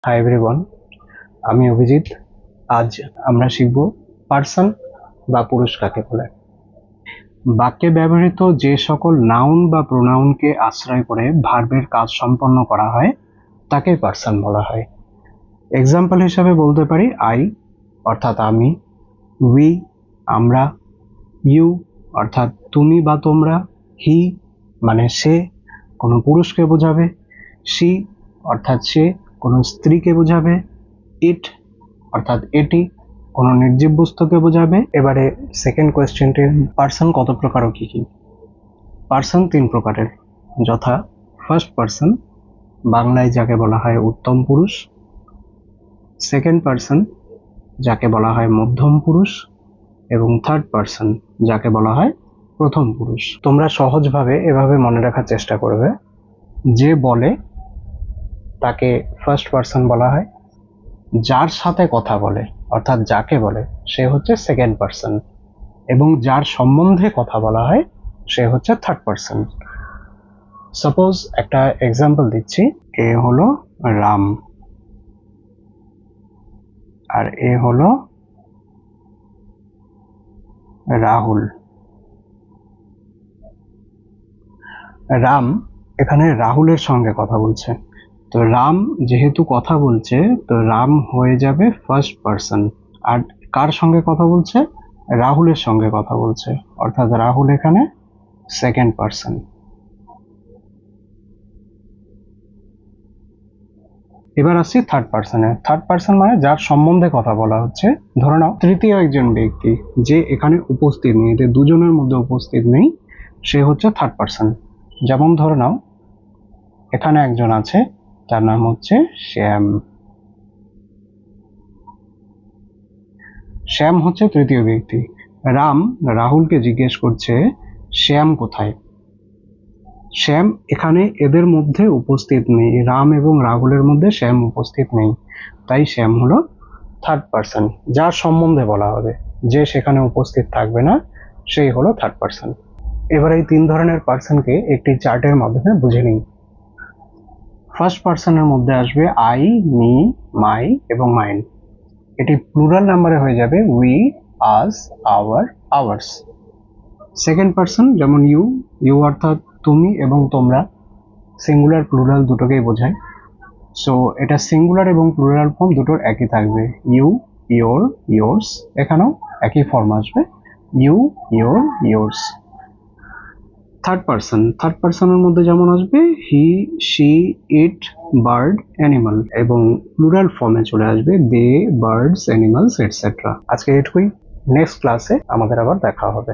Hi everyone, আমি অভিজিৎ। আজ আমরা শিখব পার্সন বা পুরুষ কাকে বলে। বাক্যে ব্যবহৃত যে সকল নাউন বা প্রোনাউনকে আশ্রয় করে ভার্বের কাজ সম্পন্ন করা হয় তাকে পার্সন বলা হয়। এক্সাম্পল হিসাবে বলতে পারি আই অর্থাৎ আমি, উই আমরা, ইউ অর্থাৎ তুমি বা তোমরা, হি মানে সে কোনো পুরুষকে বোঝাবে, শি অর্থাৎ সে কোনো স্ত্রীকে বোঝাবে, ইট অর্থাৎ এটি কোনো নির্জীব বস্তুকে বোঝাবে। এবারে সেকেন্ড কোয়েশ্চেনটি, পার্সন কত প্রকার ও কি কি? পার্সন তিন প্রকারের, যথা ফার্স্ট পার্সন, বাংলায় যাকে বলা হয় উত্তম পুরুষ, সেকেন্ড পার্সন যাকে বলা হয় মধ্যম পুরুষ, এবং থার্ড পার্সন যাকে বলা হয় প্রথম পুরুষ। তোমরা সহজভাবে এভাবে মনে রাখার চেষ্টা করবে, যে বলে তাকে ফার্স্ট পার্সন বলা হয়, যার সাথে কথা বলে অর্থাৎ যাকে বলে সে হচ্ছে সেকেন্ড পার্সন, এবং যার সম্বন্ধে কথা বলা হয় সে হচ্ছে থার্ড পার্সন। সাপোজ একটা এক্সাম্পল দিচ্ছি, এ হলো রাম আর এ হলো রাহুল। রাম এখানে রাহুলের সঙ্গে কথা বলছে, তো রাম যেহেতু কথা বলছে তো রাম হয়ে যাবে ফার্স্ট পার্সন। আর কার সঙ্গে কথা বলছে? রাহুলের সঙ্গে কথা বলছে, অর্থাৎ রাহুল এখানে সেকেন্ড পার্সন। এবার আসছি থার্ড পার্সনে। থার্ড পার্সন মানে যার সম্বন্ধে কথা বলা হচ্ছে। ধরে নাও তৃতীয় একজন ব্যক্তি যে এখানে উপস্থিত নেই, এদের দুজনের মধ্যে উপস্থিত নেই, সে হচ্ছে থার্ড পার্সন। যেমন ধরে নাও এখানে একজন আছে, তার নাম হচ্ছে শ্যাম। শ্যাম হচ্ছে তৃতীয় ব্যক্তি। রাম রাহুলকে জিজ্ঞেস করছে শ্যাম কোথায়? শ্যাম এখানে এদের মধ্যে উপস্থিত নেই, রাম এবং রাহুলের মধ্যে শ্যাম উপস্থিত নেই, তাই শ্যাম হলো থার্ড পার্সন। যার সম্বন্ধে বলা হবে, যে সেখানে উপস্থিত থাকবে না, সেই হলো থার্ড পার্সন। এবার এই তিন ধরনের পার্সনকে একটি চার্টের মাধ্যমে বুঝে নিই। ফার্স্ট পার্সনের মধ্যে আসবে আই, মি, মাই এবং মাইন। এটি প্লুরাল নাম্বারে হয়ে যাবে we, us, our, ours. Second person যেমন ইউ, ইউ অর্থাৎ তুমি এবং তোমরা, সিঙ্গুলার প্লুরাল দুটোকেই বোঝায়। সো এটা সিঙ্গুলার এবং প্লুরাল ফর্ম দুটোর একই থাকবে, ইউ, ইয়োর, ইয়োর্স। এখানেও একই ফর্ম আসবে, you, your, yours. Third person, third পার্সনের মধ্যে যেমন আসবে he, she, it, bird, animal, এবং প্লুরাল ফর্মে চলে আসবে দে, বার্ডস, অ্যানিমালস, এটসেট্রা। আজকে এটুকুই। নেক্সট ক্লাসে আমাদের আবার দেখা হবে।